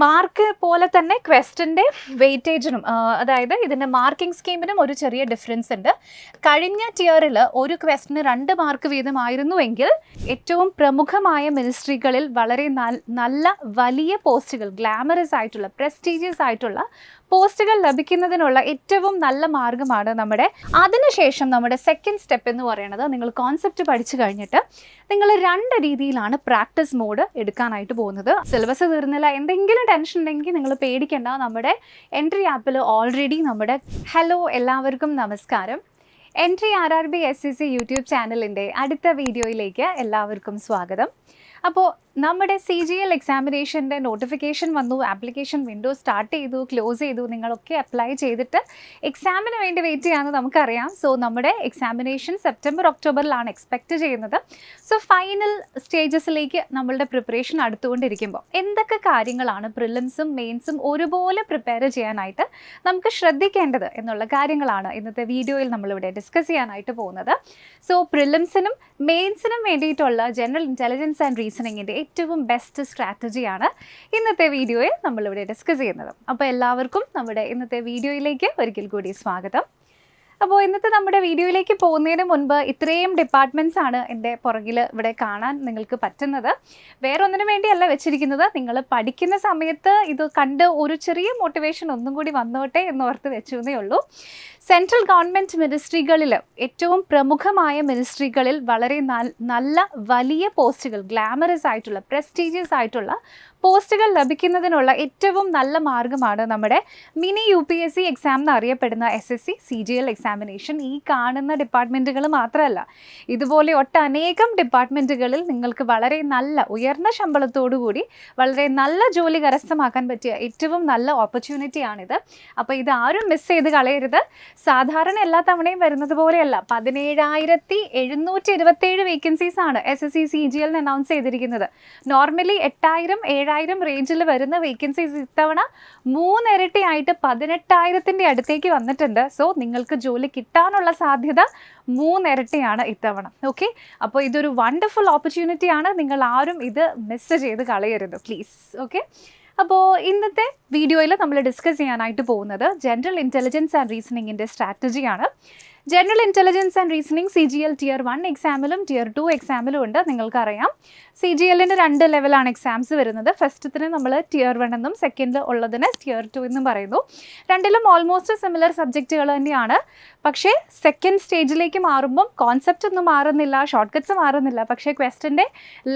Mark പോലെ തന്നെ ക്വസ്റ്റൻ്റെ വെയിറ്റേജിനും അതായത് ഇതിൻ്റെ മാർക്കിംഗ് സ്കീമിനും ഒരു ചെറിയ ഡിഫറൻസ് ഉണ്ട്. കഴിഞ്ഞ ടിയറിൽ ഒരു ക്വസ്റ്റിന് 2 മാർക്ക് വീതമായിരുന്നുവെങ്കിൽ ഏറ്റവും പ്രമുഖമായ മിനിസ്ട്രികളിൽ വളരെ നല്ല വലിയ പോസ്റ്റുകൾ, ഗ്ലാമറസ് ആയിട്ടുള്ള പ്രസ്റ്റീജിയസ് ആയിട്ടുള്ള പോസ്റ്റുകൾ ലഭിക്കുന്നതിനുള്ള ഏറ്റവും നല്ല മാർഗ്ഗമാണ് അതിനുശേഷം നമ്മുടെ സെക്കൻഡ് സ്റ്റെപ്പ് എന്ന് പറയുന്നത്, നിങ്ങൾ കോൺസെപ്റ്റ് പഠിച്ചു കഴിഞ്ഞിട്ട് നിങ്ങൾ 2 രീതിയിലാണ് പ്രാക്ടീസ് മോഡ് എടുക്കാനായിട്ട് പോകുന്നത്. സിലബസ് തീർന്നില്ല, എന്തെങ്കിലും ടെൻഷൻ ഉണ്ടെങ്കിൽ നിങ്ങൾ പേടിക്കേണ്ട. നമ്മുടെ എൻട്രി ആപ്പിൽ ഓൾറെഡി ഹലോ എല്ലാവർക്കും നമസ്കാരം. എൻട്രി RRB SCC യൂട്യൂബ് ചാനലിൻ്റെ അടുത്ത വീഡിയോയിലേക്ക് എല്ലാവർക്കും സ്വാഗതം. അപ്പോൾ നമ്മുടെ CGL എക്സാമിനേഷൻ്റെ നോട്ടിഫിക്കേഷൻ വന്നു, ആപ്ലിക്കേഷൻ വിൻഡോ സ്റ്റാർട്ട് ചെയ്തു, ക്ലോസ് ചെയ്തു. നിങ്ങളൊക്കെ അപ്ലൈ ചെയ്തിട്ട് എക്സാമിന് വേണ്ടി വെയിറ്റ് ചെയ്യാമെന്ന് നമുക്കറിയാം. സോ നമ്മുടെ എക്സാമിനേഷൻ സെപ്റ്റംബർ ഒക്ടോബറിലാണ് എക്സ്പെക്റ്റ് ചെയ്യുന്നത്. സോ ഫൈനൽ സ്റ്റേജസിലേക്ക് നമ്മളുടെ പ്രിപ്പറേഷൻ അടുത്തുകൊണ്ടിരിക്കുമ്പോൾ എന്തൊക്കെ കാര്യങ്ങളാണ് പ്രിലിംസും മെയിൻസും ഒരുപോലെ പ്രിപ്പയർ ചെയ്യാനായിട്ട് നമുക്ക് ശ്രദ്ധിക്കേണ്ടത് എന്നുള്ള കാര്യങ്ങളാണ് ഇന്നത്തെ വീഡിയോയിൽ നമ്മളിവിടെ ഡിസ്കസ് ചെയ്യാനായിട്ട് പോകുന്നത്. സോ പ്രിലിംസിനും മെയിൻസിനും വേണ്ടിയിട്ടുള്ള ജനറൽ ഇൻ്റലിജൻസ് ആൻഡ് റീസണിങ്ങിൻ്റെ ഏറ്റവും ബെസ്റ്റ് സ്ട്രാറ്റജിയാണ് ഇന്നത്തെ വീഡിയോയിൽ നമ്മളിവിടെ ഡിസ്കസ് ചെയ്യുന്നത്. അപ്പോൾ എല്ലാവർക്കും നമ്മുടെ ഇന്നത്തെ വീഡിയോയിലേക്ക് ഒരിക്കൽ കൂടി സ്വാഗതം. അപ്പോൾ ഇന്നത്തെ നമ്മുടെ വീഡിയോയിലേക്ക് പോകുന്നതിന് മുൻപ് ഇത്രയും ഡിപ്പാർട്ട്മെൻറ്റ്സ് ആണ് എൻ്റെ പുറകിൽ ഇവിടെ കാണാൻ നിങ്ങൾക്ക് പറ്റുന്നത്. വേറെ ഒന്നിനു വേണ്ടിയല്ല വെച്ചിരിക്കുന്നത്, നിങ്ങൾ പഠിക്കുന്ന സമയത്ത് ഇത് കണ്ട് ഒരു ചെറിയ മോട്ടിവേഷൻ ഒന്നും കൂടി വന്നോട്ടെ എന്നോർത്ത് വെച്ചതേ ഉള്ളൂ. സെൻട്രൽ ഗവൺമെൻറ് മിനിസ്ട്രികളിൽ ഏറ്റവും പ്രമുഖമായ മിനിസ്ട്രികളിൽ വളരെ നല്ല വലിയ പോസ്റ്റുകൾ, ഗ്ലാമറസ് ആയിട്ടുള്ള പ്രസ്റ്റീജിയസ് ആയിട്ടുള്ള പോസ്റ്റുകൾ ലഭിക്കുന്നതിനുള്ള ഏറ്റവും നല്ല മാർഗ്ഗമാണ് നമ്മുടെ മിനി UPSC എക്സാം എന്നറിയപ്പെടുന്ന SSC CGL എക്സാമിനേഷൻ. ഈ കാണുന്ന ഡിപ്പാർട്ട്മെൻറ്റുകൾ മാത്രമല്ല, ഇതുപോലെ ഒട്ടനേകം ഡിപ്പാർട്ട്മെൻറ്റുകളിൽ നിങ്ങൾക്ക് വളരെ നല്ല ഉയർന്ന ശമ്പളത്തോടുകൂടി വളരെ നല്ല ജോലി കരസ്ഥമാക്കാൻ പറ്റിയ ഏറ്റവും നല്ല ഓപ്പർച്യൂണിറ്റിയാണിത്. അപ്പോൾ ഇത് ആരും മിസ് ചെയ്ത് കളയരുത്. സാധാരണ എല്ലാ തവണയും വരുന്നത് പോലെയല്ല, 17,727 വേക്കൻസീസ് ആണ് SSC CGL അനൗൺസ് ചെയ്തിരിക്കുന്നത്. നോർമലി 8,000-7,000 റേഞ്ചിൽ വരുന്ന വേക്കൻസീസ് ഇത്തവണ 3 ഇരട്ടിയായിട്ട് 18,000-ൻ്റെ അടുത്തേക്ക് വന്നിട്ടുണ്ട്. സോ നിങ്ങൾക്ക് ജോലി കിട്ടാനുള്ള സാധ്യത 3 ഇരട്ടിയാണ് ഇത്തവണ. ഓക്കെ, അപ്പോൾ ഇതൊരു വണ്ടർഫുൾ ഓപ്പർച്യൂണിറ്റിയാണ്. നിങ്ങൾ ആരും ഇത് മിസ് ചെയ്ത് കളയരുത് പ്ലീസ്. ഓക്കെ, അപ്പോൾ ഇന്നത്തെ വീഡിയോയിൽ നമ്മൾ ഡിസ്കസ് ചെയ്യാനായിട്ട് പോകുന്നത് ജനറൽ ഇൻ്റലിജൻസ് ആൻഡ് റീസണിങ്ങിൻ്റെ സ്ട്രാറ്റജിയാണ്. General intelligence and reasoning CGL Tier 1 എക്സാമിലും Tier 2 എക്സാമിലും ഉണ്ട്. നിങ്ങൾക്കറിയാം CGLൻ്റെ 2 ലെവലാണ് എക്സാംസ് വരുന്നത്. ഫസ്റ്റത്തിന് നമ്മൾ Tier 1 എന്നും സെക്കൻഡ് ഉള്ളതിന് Tier 2 എന്നും പറയുന്നു. രണ്ടിലും ഓൾമോസ്റ്റ് സിമിലർ സബ്ജക്റ്റുകൾ തന്നെയാണ്. പക്ഷേ സെക്കൻഡ് സ്റ്റേജിലേക്ക് മാറുമ്പം കോൺസെപ്റ്റ് ഒന്നും മാറുന്നില്ല, ഷോർട്ട് കട്ട്സ് മാറുന്നില്ല, പക്ഷേ ക്വസ്റ്റൻ്റെ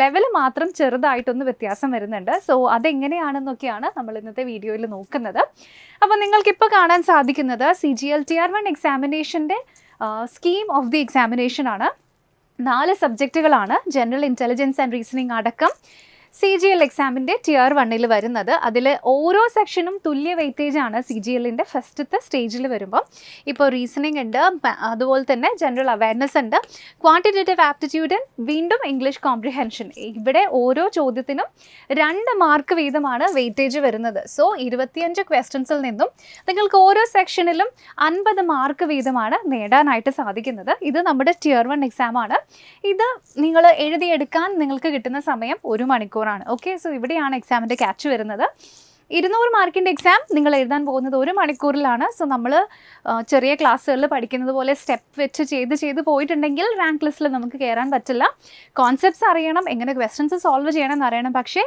ലെവൽ മാത്രം ചെറുതായിട്ടൊന്ന് വ്യത്യാസം വരുന്നുണ്ട്. സോ അതെങ്ങനെയാണെന്നൊക്കെയാണ് നമ്മൾ ഇന്നത്തെ വീഡിയോയിൽ നോക്കുന്നത്. അപ്പോൾ നിങ്ങൾക്കിപ്പോൾ കാണാൻ സാധിക്കുന്നത് CGL Tier 1 എക്സാമിനേഷൻ്റെ സ്കീം ഓഫ് ദി എക്സാമിനേഷൻ ആണ്. 4 സബ്ജക്റ്റുകളാണ് ജനറൽ ഇൻ്റലിജൻസ് ആൻഡ് റീസണിങ് അടക്കം CGL എക്സാമിൻ്റെ Tier 1 വരുന്നത്. അതിൽ ഓരോ സെക്ഷനും തുല്യ വെയിറ്റേജ് ആണ് CGLൻ്റെ ഫസ്റ്റത്തെ സ്റ്റേജിൽ വരുമ്പോൾ. ഇപ്പോൾ റീസണിങ് ഉണ്ട്, അതുപോലെ തന്നെ ജനറൽ അവയർനെസ് ഉണ്ട്, ക്വാണ്ടിറ്റേറ്റീവ് ആപ്റ്റിറ്റ്യൂഡ്, വീണ്ടും ഇംഗ്ലീഷ് കോംപ്രിഹെൻഷൻ. ഇവിടെ ഓരോ ചോദ്യത്തിനും 2 മാർക്ക് വീതമാണ് വെയിറ്റേജ് വരുന്നത്. സോ 25 ക്വസ്റ്റ്യൻസിൽ നിന്നും നിങ്ങൾക്ക് ഓരോ സെക്ഷനിലും 50 മാർക്ക് വീതമാണ് നേടാനായിട്ട് സാധിക്കുന്നത്. ഇത് നമ്മുടെ Tier 1 എക്സാമാണ്. ഇത് നിങ്ങൾ എഴുതിയെടുക്കാൻ നിങ്ങൾക്ക് കിട്ടുന്ന സമയം 1 മണിക്കൂർ. ഓക്കെ, സോ ഇവിടെയാണ് എക്സാമിൻ്റെ ക്യാച്ച് വരുന്നത്. 200 മാർക്കിൻ്റെ എക്സാം നിങ്ങൾ എഴുതാൻ പോകുന്നത് 1 മണിക്കൂറിലാണ്. സോ നമ്മൾ ചെറിയ ക്ലാസ്സുകളിൽ പഠിക്കുന്നത് പോലെ സ്റ്റെപ്പ് വെച്ച് ചെയ്ത് പോയിട്ടുണ്ടെങ്കിൽ റാങ്ക് ലിസ്റ്റിൽ നമുക്ക് കയറാൻ പറ്റില്ല. കോൺസെപ്റ്റ്സ് അറിയണം, എങ്ങനെ ക്വസ്റ്റ്യൻസ് സോൾവ് ചെയ്യണം എന്നറിയണം. പക്ഷേ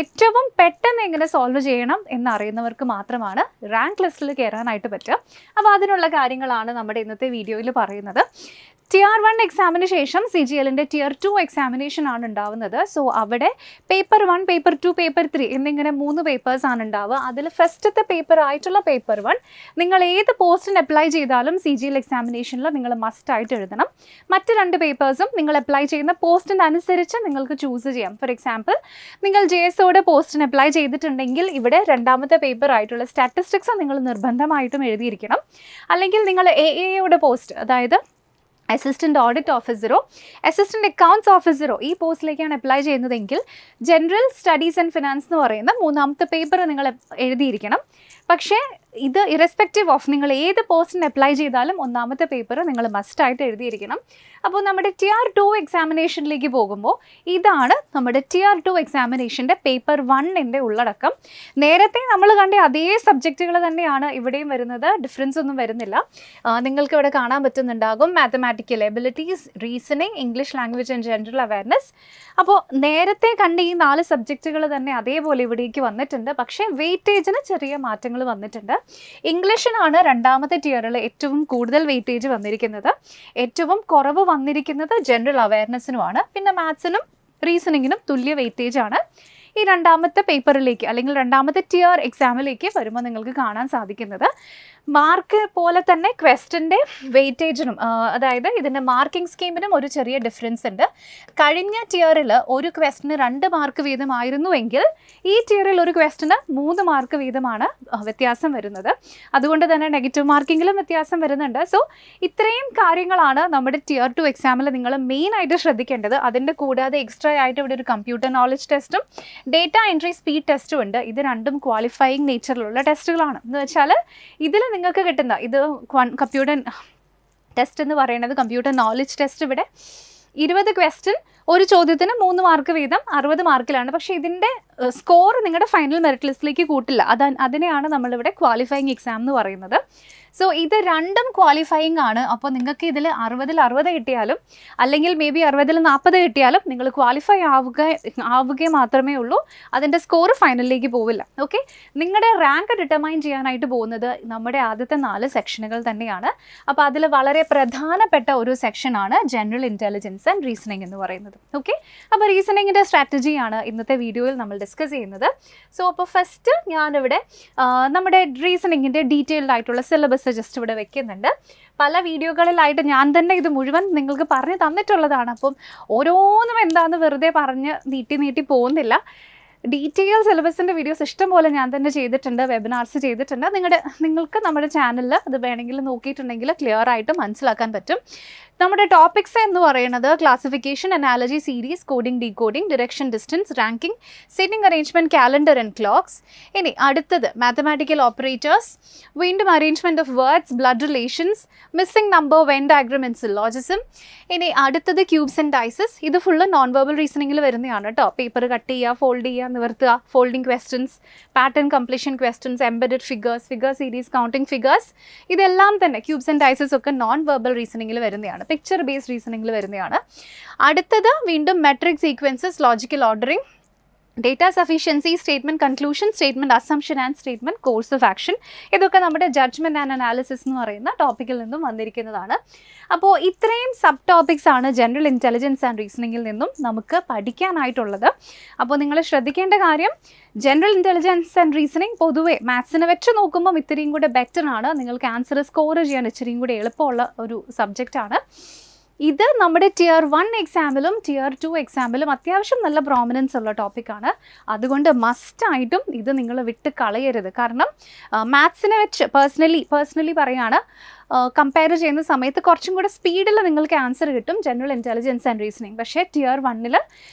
ഏറ്റവും പെട്ടെന്ന് എങ്ങനെ സോൾവ് ചെയ്യണം എന്നറിയുന്നവർക്ക് മാത്രമാണ് റാങ്ക് ലിസ്റ്റിൽ കയറാനായിട്ട് പറ്റുക. അപ്പോൾ അതിനുള്ള കാര്യങ്ങളാണ് നമ്മുടെ ഇന്നത്തെ വീഡിയോയിൽ പറയുന്നത്. Tier 1 എക്സാമിന് ശേഷം CGLൻ്റെ Tier 2 എക്സാമിനേഷൻ ആണ് ഉണ്ടാവുന്നത്. സോ അവിടെ പേപ്പർ 1, പേപ്പർ 2, പേപ്പർ 3 എന്നിങ്ങനെ 3 പേപ്പേഴ്സ് ആണ് ഉണ്ടാവുക. അതിൽ ഫസ്റ്റത്തെ പേപ്പർ ആയിട്ടുള്ള പേപ്പർ 1 നിങ്ങൾ ഏത് പോസ്റ്റിന് അപ്ലൈ ചെയ്താലും CGL എക്സാമിനേഷനിൽ നിങ്ങൾ മസ്റ്റായിട്ട് എഴുതണം. മറ്റ് 2 പേപ്പേഴ്സും നിങ്ങൾ അപ്ലൈ ചെയ്യുന്ന പോസ്റ്റിനനുസരിച്ച് നിങ്ങൾക്ക് ചൂസ് ചെയ്യാം. ഫോർ എക്സാമ്പിൾ, നിങ്ങൾ JSOയുടെ പോസ്റ്റിന് അപ്ലൈ ചെയ്തിട്ടുണ്ടെങ്കിൽ ഇവിടെ 2ാമത്തെ പേപ്പർ ആയിട്ടുള്ള സ്റ്റാറ്റിസ്റ്റിക്സ് നിങ്ങൾ നിർബന്ധമായിട്ടും എഴുതിയിരിക്കണം. അല്ലെങ്കിൽ നിങ്ങൾ AAയുടെ പോസ്റ്റ്, അതായത് അസിസ്റ്റൻറ്റ് ഓഡിറ്റ് ഓഫീസറോ അസിസ്റ്റൻറ്റ് അക്കൗണ്ട്സ് ഓഫീസറോ ഈ പോസ്റ്റിലേക്കാണ് അപ്ലൈ ചെയ്യുന്നതെങ്കിൽ ജനറൽ സ്റ്റഡീസ് ആൻഡ് ഫിനാൻസ് എന്ന് പറയുന്ന 3ാമത്തെ പേപ്പർ നിങ്ങൾ എഴുതിയിരിക്കണം. പക്ഷേ ഇത് ഇറസ്പെക്റ്റീവ് ഓഫ് നിങ്ങൾ ഏത് പോസ്റ്റിന് അപ്ലൈ ചെയ്താലും ഒന്നാമത്തെ പേപ്പർ നിങ്ങൾ മസ്റ്റായിട്ട് എഴുതിയിരിക്കണം. അപ്പോൾ നമ്മുടെ Tier 2 എക്സാമിനേഷനിലേക്ക് പോകുമ്പോൾ ഇതാണ് നമ്മുടെ Tier 2 എക്സാമിനേഷൻ്റെ പേപ്പർ 1ൻ്റെ ഉള്ളടക്കം. നേരത്തെ നമ്മൾ കണ്ട അതേ സബ്ജക്റ്റുകൾ തന്നെയാണ് ഇവിടെയും വരുന്നത്, ഡിഫറൻസ് ഒന്നും വരുന്നില്ല. നിങ്ങൾക്ക് ഇവിടെ കാണാൻ പറ്റുന്നുണ്ടാകും mathematical abilities, reasoning, English language and general awareness. അപ്പോൾ നേരത്തെ കണ്ട ഈ 4 സബ്ജക്റ്റുകൾ തന്നെ അതേപോലെ ഇവിടേക്ക് വന്നിട്ടുണ്ട്. പക്ഷേ വെയിറ്റേജിന് ചെറിയ മാറ്റങ്ങൾ വന്നിട്ടുണ്ട്. ഇംഗ്ലീഷിനാണ് രണ്ടാമത്തെ ടിയറിൽ ഏറ്റവും കൂടുതൽ വെയിറ്റേജ് വന്നിരിക്കുന്നത്. ഏറ്റവും കുറവ് വന്നിരിക്കുന്നത് ജനറൽ അവയർനെസ്സിനുമാണ്. പിന്നെ മാത്സിനും റീസണിങ്ങിനും തുല്യ വെയിറ്റേജ് ആണ്. ഈ രണ്ടാമത്തെ പേപ്പറിലേക്ക് അല്ലെങ്കിൽ രണ്ടാമത്തെ ടിയർ എക്സാമിലേക്ക് വരുമ്പോൾ നിങ്ങൾക്ക് കാണാൻ സാധിക്കുന്നത് മാർക്ക് പോലെ തന്നെ ക്വസ്റ്റൻ്റെ വെയിറ്റേജിനും, അതായത് ഇതിൻ്റെ മാർക്കിംഗ് സ്കീമിനും ഒരു ചെറിയ ഡിഫറൻസ് ഉണ്ട്. കഴിഞ്ഞ ടിയറിൽ ഒരു ക്വസ്റ്റിന് 2 മാർക്ക് വീതമായിരുന്നുവെങ്കിൽ ഈ ടിയറിൽ ഒരു ക്വസ്റ്റിന് 3 മാർക്ക് വീതമാണ് വ്യത്യാസം വരുന്നത്. അതുകൊണ്ട് തന്നെ നെഗറ്റീവ് മാർക്കിങ്ങിലും വ്യത്യാസം വരുന്നുണ്ട്. സോ ഇത്രയും കാര്യങ്ങളാണ് നമ്മുടെ Tier 2 എക്സാമിൽ നിങ്ങൾ മെയിനായിട്ട് ശ്രദ്ധിക്കേണ്ടത്. അതിൻ്റെ കൂടാതെ എക്സ്ട്രാ ആയിട്ട് ഇവിടെ ഒരു കമ്പ്യൂട്ടർ നോളജ് ടെസ്റ്റും ഡേറ്റ എൻട്രി സ്പീഡ് ടെസ്റ്റും ഉണ്ട്. ഇത് രണ്ടും ക്വാളിഫയിങ് നേച്ചറിലുള്ള ടെസ്റ്റുകളാണ്. എന്ന് വെച്ചാൽ ഇതിൽ നിങ്ങൾക്ക് കിട്ടുന്ന ഇത് കമ്പ്യൂട്ടർ ടെസ്റ്റ് എന്ന് പറയുന്നത് കമ്പ്യൂട്ടർ നോളജ് ടെസ്റ്റ്. ഇവിടെ 20 ക്വസ്റ്റ്യൻ, ഒരു ചോദ്യത്തിന് 3 മാർക്ക് വീതം 60 മാർക്കിലാണ്. പക്ഷേ ഇതിൻ്റെ സ്കോർ നിങ്ങളുടെ ഫൈനൽ മെറിറ്റ് ലിസ്റ്റിലേക്ക് കൂട്ടില്ല. അതിനെയാണ് നമ്മളിവിടെ ക്വാളിഫയിങ് എക്സാം എന്ന് പറയുന്നത്. സോ ഇത് രണ്ടും ക്വാളിഫയിങ് ആണ്. അപ്പോൾ നിങ്ങൾക്ക് ഇതിൽ 60-ൽ 60 കിട്ടിയാലും അല്ലെങ്കിൽ മേ ബി 60-ൽ 40 കിട്ടിയാലും നിങ്ങൾ ക്വാളിഫൈ ആവുക മാത്രമേ ഉള്ളൂ. അതിൻ്റെ സ്കോർ ഫൈനലിലേക്ക് പോവില്ല. ഓക്കെ, നിങ്ങളുടെ റാങ്ക് ഡിറ്റർമൈൻ ചെയ്യാനായിട്ട് പോകുന്നത് നമ്മുടെ ആദ്യത്തെ 4 സെക്ഷനുകൾ തന്നെയാണ്. അപ്പോൾ അതിൽ വളരെ പ്രധാനപ്പെട്ട ഒരു സെക്ഷനാണ് ജനറൽ ഇൻ്റലിജൻസ് ആൻഡ് റീസണിങ് എന്ന് പറയുന്നത്. ഓക്കെ, അപ്പോൾ റീസണിങ്ങിൻ്റെ സ്ട്രാറ്റജിയാണ് ഇന്നത്തെ വീഡിയോയിൽ നമ്മൾ ഡിസ്കസ് ചെയ്യുന്നത്. സോ അപ്പോൾ ഫസ്റ്റ് ഞാനിവിടെ നമ്മുടെ റീസണിങ്ങിൻ്റെ ഡീറ്റെയിൽഡ് ആയിട്ടുള്ള സിലബസ് ജസ്റ്റ് ഇവിടെ വെക്കുന്നുണ്ട്. പല വീഡിയോകളിലായിട്ട് ഞാൻ തന്നെ ഇത് മുഴുവൻ നിങ്ങൾക്ക് പറഞ്ഞു തന്നിട്ടുള്ളതാണ്. അപ്പം ഓരോന്നും എന്താണെന്ന് വെറുതെ പറഞ്ഞ് നീട്ടി പോകുന്നില്ല. ഡീറ്റെയിൽ സിലബസിൻ്റെ വീഡിയോസ് ഇഷ്ടം പോലെ ഞാൻ തന്നെ ചെയ്തിട്ടുണ്ട്, വെബിനാർസ് ചെയ്തിട്ടുണ്ട്. നിങ്ങൾക്ക് നമ്മുടെ ചാനലിൽ അത് വേണമെങ്കിൽ നോക്കിയിട്ടുണ്ടെങ്കിൽ ക്ലിയർ ആയിട്ട് മനസ്സിലാക്കാൻ പറ്റും. നമ്മുടെ ടോപ്പിക്സ് എന്ന് പറയുന്നത് classification, analogy, series, coding, decoding, direction, distance, ranking, sitting arrangement, calendar and clocks. ഇനി അടുത്തത് മാത്തമാറ്റിക്കൽ ഓപ്പറേറ്റേഴ്സ്, വീണ്ടും arrangement of words, blood relations, missing number, Venn diagram and syllogism. ഇനി അടുത്തത് ക്യൂബ്സ് ആൻഡ് ഡൈസസ്. ഇത് ഫുള്ള് നോൺ വെർബൽ റീസണിങ്ങിൽ വരുന്നതാണ് കേട്ടോ. Paper cut ചെയ്യുക, ഫോൾഡ് ചെയ്യുക, നിവർത്തുക, folding questions, pattern completion questions, embedded figures, figure series, counting figures, ഇതെല്ലാം തന്നെ ക്യൂബ്സ് ആൻഡ് ഡൈസസ് ഒക്കെ നോൺ വെർബൽ റീസണിങ്ങിൽ വരുന്നതാണ്, പിക്ചർ ബേസ്ഡ് റീസണിങ്ങിൽ വരുന്നതാണ്. അടുത്തത് വീണ്ടും metric sequences, logical ordering, data sufficiency, statement conclusion, statement assumption and statement course of action. ഇതൊക്കെ നമ്മുടെ ജഡ്ജ്മെൻറ്റ് ആൻഡ് അനാലിസിസ് എന്ന് പറയുന്ന ടോപ്പിക്കിൽ നിന്നും വന്നിരിക്കുന്നതാണ്. അപ്പോൾ ഇത്രയും സബ് ടോപ്പിക്സ് ആണ് ജനറൽ ഇൻ്റലിജൻസ് ആൻഡ് റീസണിങ്ങിൽ നിന്നും നമുക്ക് പഠിക്കാനായിട്ടുള്ളത്. അപ്പോൾ നിങ്ങൾ ശ്രദ്ധിക്കേണ്ട കാര്യം, ജനറൽ ഇൻ്റലിജൻസ് ആൻഡ് റീസണിങ് പൊതുവേ മാത്സിനെ വെച്ച് നോക്കുമ്പം ഇത്രയും കൂടെ ബെറ്റർ ആണ്. നിങ്ങൾക്ക് ആൻസർ സ്കോർ ചെയ്യാൻ ഇച്ചിരിയും കൂടെ എളുപ്പമുള്ള ഒരു സബ്ജക്റ്റാണ്. ഇത് നമ്മുടെ Tier 1 എക്സാമിലും Tier 2 എക്സാമിലും അത്യാവശ്യം നല്ല പ്രോമിനൻസ് ഉള്ള ടോപ്പിക്കാണ്. അതുകൊണ്ട് മസ്റ്റായിട്ടും ഇത് നിങ്ങൾ വിട്ട് കളയരുത്. കാരണം മാത്സിനെ വെച്ച് പേഴ്സണലി പറയുകയാണ്, കമ്പയർ ചെയ്യുന്ന സമയത്ത് കുറച്ചും കൂടെ സ്പീഡിൽ നിങ്ങൾക്ക് ആൻസർ കിട്ടും ജനറൽ ഇൻ്റലിജൻസ് ആൻഡ് റീസണിങ്. പക്ഷേ Tier 1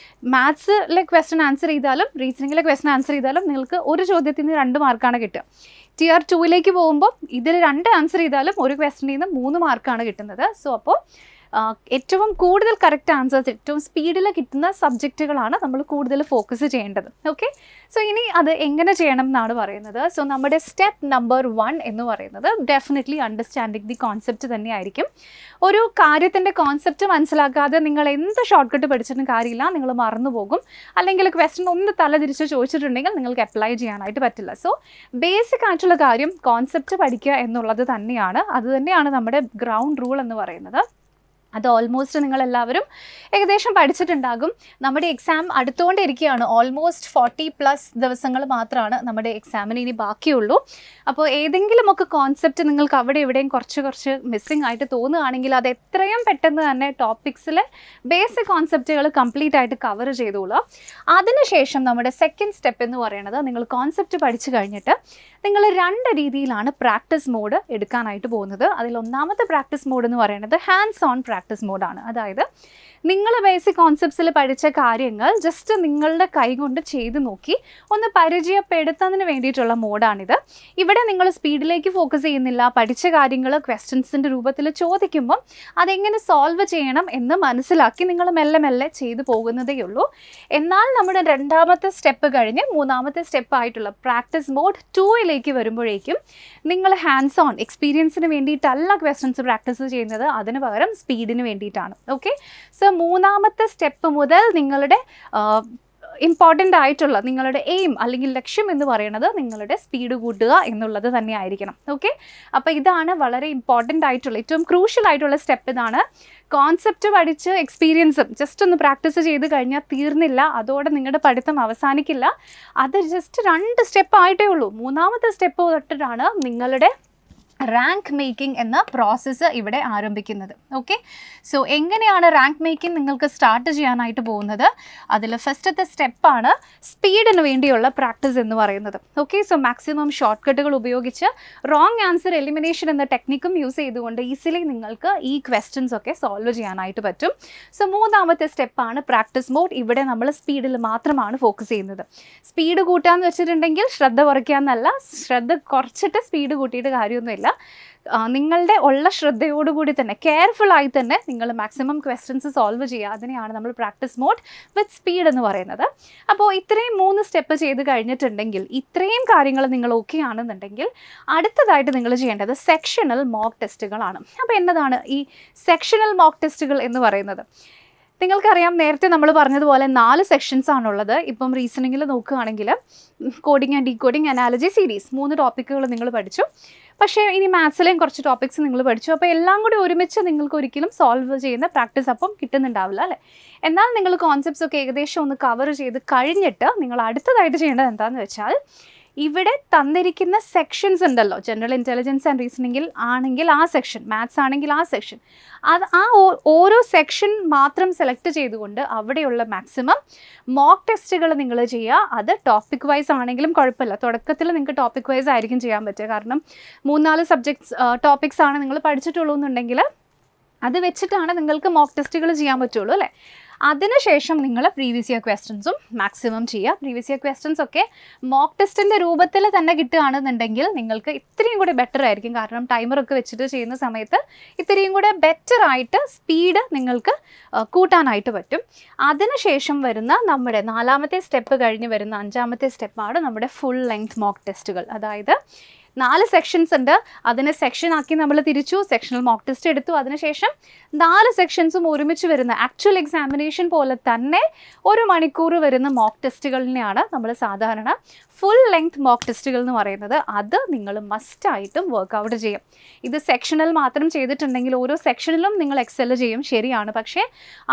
മാത്സിലെ ക്വസ്റ്റൻ ആൻസർ ചെയ്താലും റീസണിങ്ങിലെ ക്വസ്റ്റൻ ആൻസർ ചെയ്താലും നിങ്ങൾക്ക് ഒരു ചോദ്യത്തിന് 2 മാർക്കാണ് കിട്ടുക. Tier 2 പോകുമ്പോൾ ഇതിൽ 2 ആൻസർ ചെയ്താലും ഒരു ക്വസ്റ്റനിൽ നിന്ന് 3 മാർക്കാണ് കിട്ടുന്നത്. സോ അപ്പോൾ ഏറ്റവും കൂടുതൽ കറക്റ്റ് ആൻസേഴ്സ് ഏറ്റവും സ്പീഡിൽ കിട്ടുന്ന സബ്ജക്റ്റുകളാണ് നമ്മൾ കൂടുതൽ ഫോക്കസ് ചെയ്യേണ്ടത്. ഓക്കെ, സോ ഇനി അത് എങ്ങനെ ചെയ്യണം എന്നാണ് പറയുന്നത്. സോ നമ്മുടെ സ്റ്റെപ്പ് നമ്പർ 1 എന്ന് പറയുന്നത് ഡെഫിനറ്റ്ലി അണ്ടർസ്റ്റാൻഡിങ് ദി കോൺസെപ്റ്റ് തന്നെയായിരിക്കും. ഒരു കാര്യത്തിൻ്റെ കോൺസെപ്റ്റ് മനസ്സിലാക്കാതെ നിങ്ങൾ എന്ത് ഷോർട്ട് കട്ട് പഠിച്ചിട്ടും കാര്യമില്ല, നിങ്ങൾ മറന്നു പോകും. അല്ലെങ്കിൽ ക്വസ്റ്റൻ ഒന്ന് തലതിരിച്ച് ചോദിച്ചിട്ടുണ്ടെങ്കിൽ നിങ്ങൾക്ക് അപ്ലൈ ചെയ്യാനായിട്ട് പറ്റില്ല. സോ ബേസിക് ആയിട്ടുള്ള കാര്യം കോൺസെപ്റ്റ് പഠിക്കുക എന്നുള്ളത് തന്നെയാണ്. അത് തന്നെയാണ് നമ്മുടെ ഗ്രൗണ്ട് റൂൾ എന്ന് പറയുന്നത്. അത് ഓൾമോസ്റ്റ് നിങ്ങളെല്ലാവരും ഏകദേശം പഠിച്ചിട്ടുണ്ടാകും. നമ്മുടെ എക്സാം അടുത്തുകൊണ്ടിരിക്കുകയാണ്. ഓൾമോസ്റ്റ് 40+ ദിവസങ്ങൾ മാത്രമാണ് നമ്മുടെ എക്സാമിന് ഇനി ബാക്കിയുള്ളൂ. അപ്പോൾ ഏതെങ്കിലുമൊക്കെ കോൺസെപ്റ്റ് നിങ്ങൾക്ക് അവിടെ ഇവിടെയും കുറച്ച് മിസ്സിംഗ് ആയിട്ട് തോന്നുകയാണെങ്കിൽ അത് എത്രയും പെട്ടെന്ന് തന്നെ ടോപ്പിക്സിലെ ബേസിക് കോൺസെപ്റ്റുകൾ കംപ്ലീറ്റ് ആയിട്ട് കവർ ചെയ്തോളൂ. അതിനുശേഷം നമ്മുടെ സെക്കൻഡ് സ്റ്റെപ്പ് എന്ന് പറയുന്നത്, നിങ്ങൾ കോൺസെപ്റ്റ് പഠിച്ചു കഴിഞ്ഞിട്ട് നിങ്ങൾ 2 രീതിയിലാണ് പ്രാക്ടീസ് മോഡ് എടുക്കാനായിട്ട് പോകുന്നത്. അതിൽ ഒന്നാമത്തെ പ്രാക്ടീസ് മോഡ് എന്ന് പറയുന്നത് ഹാൻഡ്സ് ഓൺ പ്രാക്ടീസ് മോഡാണ്. അതായത് നിങ്ങൾ ബേസിക് കോൺസെപ്റ്റ്സിൽ പഠിച്ച കാര്യങ്ങൾ ജസ്റ്റ് നിങ്ങളുടെ കൈകൊണ്ട് ചെയ്ത് നോക്കി ഒന്ന് പരിചയപ്പെടുത്തുന്നതിന് വേണ്ടിയിട്ടുള്ള മോഡാണിത്. ഇവിടെ നിങ്ങൾ സ്പീഡിലേക്ക് ഫോക്കസ് ചെയ്യുന്നില്ല, പഠിച്ച കാര്യങ്ങൾ ക്വസ്റ്റ്യൻസിൻ്റെ രൂപത്തിൽ ചോദിക്കുമ്പം അതെങ്ങനെ സോൾവ് ചെയ്യണം എന്ന് മനസ്സിലാക്കി നിങ്ങൾ മെല്ലെ മെല്ലെ ചെയ്തു പോകുന്നതേ ഉള്ളൂ. എന്നാൽ നമ്മുടെ രണ്ടാമത്തെ സ്റ്റെപ്പ് കഴിഞ്ഞ് മൂന്നാമത്തെ സ്റ്റെപ്പായിട്ടുള്ള പ്രാക്ടീസ് മോഡ് 2ലേക്ക് വരുമ്പോഴേക്കും നിങ്ങൾ ഹാൻഡ്സ് ഓൺ എക്സ്പീരിയൻസിന് വേണ്ടിയിട്ടല്ല ക്വസ്റ്റ്യൻസ് പ്രാക്ടീസ് ചെയ്യുന്നത്, അതിന് പകരം സ്പീഡിന് വേണ്ടിയിട്ടാണ്. ഓക്കെ, സോ മൂന്നാമത്തെ സ്റ്റെപ്പ് മുതൽ നിങ്ങളുടെ ഇമ്പോർട്ടൻ്റ് ആയിട്ടുള്ള നിങ്ങളുടെ എയിം അല്ലെങ്കിൽ ലക്ഷ്യം എന്ന് പറയുന്നത് നിങ്ങളുടെ സ്പീഡ് കൂട്ടുക എന്നുള്ളത് തന്നെ ആയിരിക്കണം. ഓക്കെ, അപ്പോൾ ഇതാണ് വളരെ ഇമ്പോർട്ടൻ്റ് ആയിട്ടുള്ള ഏറ്റവും ക്രൂഷ്യൽ ആയിട്ടുള്ള സ്റ്റെപ്പ്. ഇതാണ് കോൺസെപ്റ്റ് പഠിച്ച് എക്സ്പീരിയൻസും ജസ്റ്റ് ഒന്ന് പ്രാക്ടീസ് ചെയ്ത് കഴിഞ്ഞാൽ തീർന്നില്ല, അതോടെ നിങ്ങളുടെ പഠിത്തം അവസാനിക്കില്ല. അത് ജസ്റ്റ് 2 സ്റ്റെപ്പ് ആയിട്ടേ ഉള്ളൂ. മൂന്നാമത്തെ സ്റ്റെപ്പ് തൊട്ടിട്ടാണ് നിങ്ങളുടെ റാങ്ക് മേക്കിംഗ് എന്ന പ്രോസസ്സ് ഇവിടെ ആരംഭിക്കുന്നത്. ഓക്കെ, സോ എങ്ങനെയാണ് റാങ്ക് മേക്കിംഗ് നിങ്ങൾക്ക് സ്റ്റാർട്ട് ചെയ്യാനായിട്ട് പോകുന്നത്? അതിൽ ഫസ്റ്റത്തെ സ്റ്റെപ്പാണ് സ്പീഡിന് വേണ്ടിയുള്ള പ്രാക്ടീസ് എന്ന് പറയുന്നത്. ഓക്കെ, സോ മാക്സിമം ഷോർട്ട് കട്ടുകൾ ഉപയോഗിച്ച് റോങ് ആൻസർ എലിമിനേഷൻ എന്ന ടെക്നിക്കും യൂസ് ചെയ്തുകൊണ്ട് ഈസിലി നിങ്ങൾക്ക് ഈ ക്വസ്റ്റ്യൻസ് ഒക്കെ സോൾവ് ചെയ്യാനായിട്ട് പറ്റും. സോ മൂന്നാമത്തെ സ്റ്റെപ്പാണ് പ്രാക്ടീസ് മോഡ്. ഇവിടെ നമ്മൾ സ്പീഡിൽ മാത്രമാണ് ഫോക്കസ് ചെയ്യുന്നത്. സ്പീഡ് കൂട്ടാന്ന് വെച്ചിട്ടുണ്ടെങ്കിൽ ശ്രദ്ധ കുറയ്ക്കാമെന്നല്ല, ശ്രദ്ധ കുറച്ചിട്ട് സ്പീഡ് കൂട്ടിയിട്ട് കാര്യമൊന്നുമില്ല. നിങ്ങളുടെ ഉള്ള ശ്രദ്ധയോടുകൂടി തന്നെ കെയർഫുള്ളായി തന്നെ നിങ്ങൾ മാക്സിമം ക്വസ്റ്റ്യൻസ് സോൾവ് ചെയ്യുക. അതിനെയാണ് നമ്മൾ പ്രാക്ടീസ് മോഡ് വിത്ത് സ്പീഡ് എന്ന് പറയുന്നത്. അപ്പോൾ ഇത്രയും 3 സ്റ്റെപ്പ് ചെയ്ത് കഴിഞ്ഞിട്ടുണ്ടെങ്കിൽ, ഇത്രയും കാര്യങ്ങൾ നിങ്ങൾ ഓക്കെ ആണെന്നുണ്ടെങ്കിൽ അടുത്തതായിട്ട് നിങ്ങൾ ചെയ്യേണ്ടത് സെക്ഷണൽ മോക്ക് ടെസ്റ്റുകളാണ്. അപ്പോൾ എന്നതാണ് ഈ സെക്ഷണൽ മോക്ക് ടെസ്റ്റുകൾ എന്ന് പറയുന്നത്? നിങ്ങൾക്കറിയാം, നേരത്തെ നമ്മൾ പറഞ്ഞതുപോലെ 4 സെക്ഷൻസ് ആണുള്ളത്. ഇപ്പം റീസണിങ്ങിൽ നോക്കുകയാണെങ്കിൽ coding and decoding, analogy, series 3 ടോപ്പിക്കുകൾ നിങ്ങൾ പഠിച്ചു. പക്ഷേ ഇനി മാത്സിലെയും കുറച്ച് ടോപ്പിക്സ് നിങ്ങൾ പഠിച്ചു. അപ്പോൾ എല്ലാം കൂടി ഒരുമിച്ച് നിങ്ങൾക്ക് ഒരിക്കലും സോൾവ് ചെയ്യുന്ന പ്രാക്ടീസ് അപ്പം കിട്ടുന്നുണ്ടാവില്ല അല്ലേ? എന്നാൽ നിങ്ങൾ കോൺസെപ്റ്റ്സ് ഒക്കെ ഏകദേശം ഒന്ന് കവർ ചെയ്ത് കഴിഞ്ഞിട്ട് നിങ്ങൾ അടുത്തതായിട്ട് ചെയ്യേണ്ടത് എന്താണെന്ന് വെച്ചാൽ, ഇവിടെ തന്നിരിക്കുന്ന സെക്ഷൻസ് ഉണ്ടല്ലോ, ജനറൽ ഇൻ്റലിജൻസ് ആൻഡ് റീസണിങ്ങിൽ ആണെങ്കിൽ ആ സെക്ഷൻ, മാത്സ് ആണെങ്കിൽ ആ സെക്ഷൻ, ഓരോ സെക്ഷൻ മാത്രം സെലക്ട് ചെയ്തുകൊണ്ട് അവിടെയുള്ള മാക്സിമം മോക്ക് ടെസ്റ്റുകൾ നിങ്ങൾ ചെയ്യുക. അത് ടോപ്പിക് വൈസ് ആണെങ്കിലും കുഴപ്പമില്ല. തുടക്കത്തിൽ നിങ്ങൾക്ക് ടോപ്പിക് വൈസ് ആയിരിക്കും ചെയ്യാൻ പറ്റുക. കാരണം 3-4 സബ്ജക്ട്സ് ടോപ്പിക്സ് ആണ് നിങ്ങൾ പഠിച്ചിട്ടുള്ളൂ എന്നുണ്ടെങ്കിൽ അത് വെച്ചിട്ടാണ് നിങ്ങൾക്ക് മോക്ക് ടെസ്റ്റുകൾ ചെയ്യാൻ പറ്റുള്ളൂ അല്ലേ? അതിനുശേഷം നിങ്ങൾ പ്രീവിയസ് ഇയർ ക്വസ്റ്റ്യൻസും മാക്സിമം ചെയ്യുക. പ്രീവിയസ് ഇയർ ക്വസ്റ്റ്യൻസ് ഒക്കെ മോക്ക് ടെസ്റ്റിൻ്റെ രൂപത്തിൽ തന്നെ കിട്ടുകയാണെന്നുണ്ടെങ്കിൽ നിങ്ങൾക്ക് ഇത്രയും കൂടെ ബെറ്റർ ആയിരിക്കും. കാരണം ടൈമറൊക്കെ വെച്ചിട്ട് ചെയ്യുന്ന സമയത്ത് ഇത്രയും കൂടെ ബെറ്റർ ആയിട്ട് സ്പീഡ് നിങ്ങൾക്ക് കൂട്ടാനായിട്ട് പറ്റും. അതിനുശേഷം വരുന്ന നമ്മുടെ 4ാമത്തെ സ്റ്റെപ്പ് കഴിഞ്ഞ് വരുന്ന 5ാമത്തെ സ്റ്റെപ്പാണ് നമ്മുടെ ഫുൾ ലെങ്ത് മോക്ക് ടെസ്റ്റുകൾ. അതായത് 4 സെക്ഷൻസ് ഉണ്ട്, അതിനെ സെക്ഷൻ ആക്കി നമ്മൾ തിരിച്ചു, സെക്ഷണൽ മോക്ക് ടെസ്റ്റ് എടുത്തു. അതിനുശേഷം 4 സെക്ഷൻസും ഒരുമിച്ച് വരുന്ന ആക്ച്വൽ എക്സാമിനേഷൻ പോലെ തന്നെ 1 മണിക്കൂർ വരുന്ന മോക്ക് ടെസ്റ്റുകളിനെയാണ് നമ്മൾ സാധാരണ ഫുൾ ലെങ്ത് മോക്ക് ടെസ്റ്റുകൾ എന്ന് പറയുന്നത്. അത് നിങ്ങൾ മസ്റ്റായിട്ടും വർക്കൗട്ട് ചെയ്യും. ഇത് സെക്ഷണൽ മാത്രം ചെയ്തിട്ടുണ്ടെങ്കിൽ ഓരോ സെക്ഷനിലും നിങ്ങൾ എക്സെൽ ചെയ്യും, ശരിയാണ്. പക്ഷേ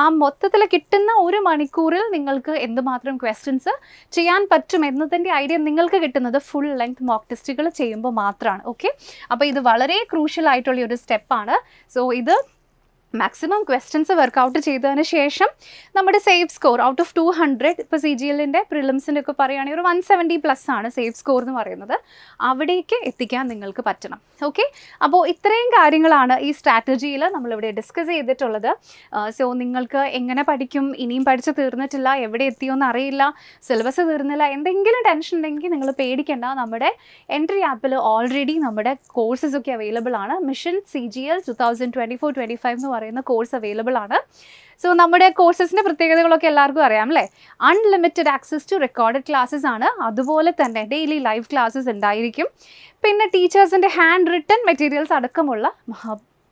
ആ മൊത്തത്തിൽ കിട്ടുന്ന 1 മണിക്കൂറിൽ നിങ്ങൾക്ക് എന്തുമാത്രം ക്വസ്റ്റ്യൻസ് ചെയ്യാൻ പറ്റും എന്നതിൻ്റെ ഐഡിയ നിങ്ങൾക്ക് കിട്ടുന്നത് ഫുൾ ലെങ്ത് മോക്ക് ടെസ്റ്റുകൾ ചെയ്യുമ്പോൾ മാത്രമാണ്. ഓക്കെ, അപ്പോൾ ഇത് വളരെ ക്രൂഷ്യൽ ആയിട്ടുള്ള ഒരു സ്റ്റെപ്പാണ്. സോ ഇത് മാക്സിമം ക്വസ്റ്റ്യൻസ് വർക്കൗട്ട് ചെയ്തതിന് ശേഷം നമ്മുടെ സേഫ് സ്കോർ ഔട്ട് ഓഫ് 200, ഇപ്പോൾ CGL-ൻ്റെ പ്രിലിംസിൻ്റെ ഒക്കെ പറയുകയാണെങ്കിൽ ഒരു 170+ ആണ് സേഫ് സ്കോർ എന്ന് പറയുന്നത്. അവിടേക്ക് എത്തിക്കാൻ നിങ്ങൾക്ക് പറ്റണം. ഓക്കെ, അപ്പോൾ ഇത്രയും കാര്യങ്ങളാണ് ഈ സ്ട്രാറ്റജിയിൽ നമ്മളിവിടെ ഡിസ്കസ് ചെയ്തിട്ടുള്ളത്. സോ നിങ്ങൾക്ക് എങ്ങനെ പഠിക്കും, ഇനിയും പഠിച്ച് തീർന്നിട്ടില്ല, എവിടെ എത്തിയോന്ന് അറിയില്ല, സിലബസ് തീർന്നില്ല, എന്തെങ്കിലും ടെൻഷൻ ഉണ്ടെങ്കിൽ നിങ്ങൾ പേടിക്കേണ്ട. നമ്മുടെ എൻട്രി ആപ്പിൽ ഓൾറെഡി നമ്മുടെ കോഴ്സസ് ഒക്കെ അവൈലബിൾ ആണ്. മിഷൻ CGL 2024-25 എന്ന് പറയുന്ന കോഴ്സ് അവൈലബിൾ ആണ്. സോ നമ്മുടെ കോഴ്സസിൻ്റെ പ്രത്യേകതകളൊക്കെ എല്ലാവർക്കും അറിയാം അല്ലേ? Unlimited access to recorded classes ആണ്. അതുപോലെ തന്നെ ഡെയിലി ലൈവ് ക്ലാസ്സസ് ഉണ്ടായിരിക്കും. പിന്നെ ടീച്ചേഴ്സിൻ്റെ ഹാൻഡ് റിട്ടൺ മെറ്റീരിയൽസ് അടക്കമുള്ള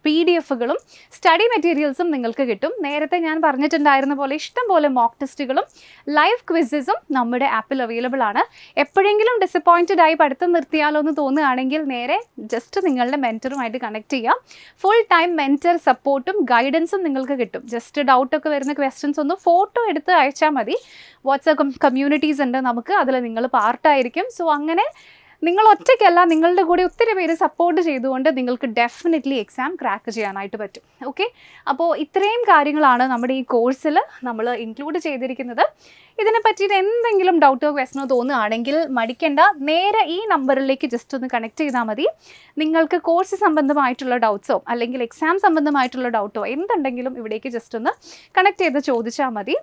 PDF-കളും സ്റ്റഡി മെറ്റീരിയൽസും നിങ്ങൾക്ക് കിട്ടും. നേരത്തെ ഞാൻ പറഞ്ഞിട്ടുണ്ടായിരുന്ന പോലെ ഇഷ്ടം പോലെ മോക്ക് ടെസ്റ്റുകളും ലൈവ് ക്വിസസും നമ്മുടെ ആപ്പിൽ അവൈലബിൾ ആണ്. എപ്പോഴെങ്കിലും ഡിസപ്പോയിൻറ്റഡ് ആയി പഠിത്തം നിർത്തിയാലോ എന്ന് തോന്നുകയാണെങ്കിൽ നേരെ ജസ്റ്റ് നിങ്ങളുടെ മെൻറ്ററുമായിട്ട് കണക്ട് ചെയ്യാം. ഫുൾ ടൈം മെൻറ്റർ സപ്പോർട്ടും ഗൈഡൻസും നിങ്ങൾക്ക് കിട്ടും. ജസ്റ്റ് ഡൗട്ടൊക്കെ വരുന്ന ക്വസ്റ്റ്യൻസ് ഒന്ന് ഫോട്ടോ എടുത്ത് അയച്ചാൽ മതി. വാട്സാപ്പ് കമ്മ്യൂണിറ്റീസ് ഉണ്ട് നമുക്ക്, അതിൽ നിങ്ങൾ പാർട്ടായിരിക്കും. സോ അങ്ങനെ നിങ്ങൾ ഒറ്റയ്ക്കല്ല, നിങ്ങളുടെ കൂടെ ഒത്തിരി പേര് സപ്പോർട്ട് ചെയ്തുകൊണ്ട് നിങ്ങൾക്ക് ഡെഫിനറ്റ്ലി എക്സാം ക്രാക്ക് ചെയ്യാനായിട്ട് പറ്റും. ഓക്കെ, അപ്പോൾ ഇത്രയും കാര്യങ്ങളാണ് നമ്മുടെ ഈ കോഴ്സിൽ നമ്മൾ ഇൻക്ലൂഡ് ചെയ്തിരിക്കുന്നത്. ഇതിനെ പറ്റിയിട്ട് എന്തെങ്കിലും ഡൗട്ടോ ക്വസ്റ്റനോ തോന്നുകയാണെങ്കിൽ മടിക്കേണ്ട, നേരെ ഈ നമ്പറിലേക്ക് ജസ്റ്റ് ഒന്ന് കണക്ട് ചെയ്താൽ മതി. നിങ്ങൾക്ക് കോഴ്സ് സംബന്ധമായിട്ടുള്ള ഡൗട്ട്സോ അല്ലെങ്കിൽ എക്സാം സംബന്ധമായിട്ടുള്ള ഡൗട്ടോ എന്തുണ്ടെങ്കിലും ഇവിടേക്ക് ജസ്റ്റ് ഒന്ന് കണക്ട് ചെയ്ത് ചോദിച്ചാൽ മതി.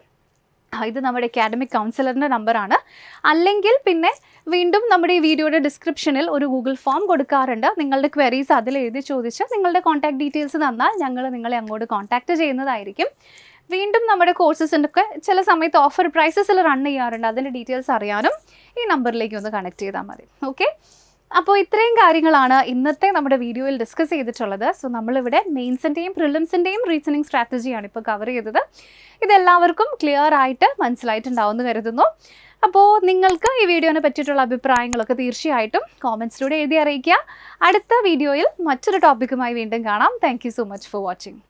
ഇത് നമ്മുടെ അക്കാഡമിക് കൗൺസിലറിൻ്റെ നമ്പറാണ്. അല്ലെങ്കിൽ പിന്നെ വീണ്ടും നമ്മുടെ ഈ വീഡിയോയുടെ ഡിസ്ക്രിപ്ഷനിൽ ഒരു ഗൂഗിൾ ഫോം കൊടുക്കാറുണ്ട്. നിങ്ങളുടെ ക്വയറീസ് അതിൽ എഴുതി ചോദിച്ച് നിങ്ങളുടെ കോൺടാക്ട് ഡീറ്റെയിൽസ് തന്നാൽ ഞങ്ങൾ നിങ്ങളെ അങ്ങോട്ട് കോൺടാക്റ്റ് ചെയ്യുന്നതായിരിക്കും. വീണ്ടും നമ്മുടെ കോഴ്സസിൻ്റെയൊക്കെ ചില സമയത്ത് ഓഫർ പ്രൈസസിൽ റൺ ചെയ്യാറുണ്ട്. അതിൻ്റെ ഡീറ്റെയിൽസ് അറിയാനും ഈ നമ്പറിലേക്ക് ഒന്ന് കണക്ട് ചെയ്താൽ മതി. ഓക്കെ, അപ്പോൾ ഇത്രയും കാര്യങ്ങളാണ് ഇന്നത്തെ നമ്മുടെ വീഡിയോയിൽ ഡിസ്കസ് ചെയ്തിട്ടുള്ളത്. സോ നമ്മളിവിടെ മെയിൻസിൻ്റെയും പ്രിലിംസിൻ്റെയും റീസണിങ് സ്ട്രാറ്റജിയാണ് ഇപ്പോൾ കവർ ചെയ്തത്. ഇതെല്ലാവർക്കും ക്ലിയർ ആയിട്ട് മനസ്സിലായിട്ടുണ്ടാവുമെന്ന് കരുതുന്നു. അപ്പോൾ നിങ്ങൾക്ക് ഈ വീഡിയോനെ പറ്റിയിട്ടുള്ള അഭിപ്രായങ്ങളൊക്കെ തീർച്ചയായിട്ടും കോമെൻറ്റ്സിലൂടെ എഴുതി അറിയിക്കുക. അടുത്ത വീഡിയോയിൽ മറ്റൊരു ടോപ്പിക്കുമായി വീണ്ടും കാണാം. Thank you so much for watching.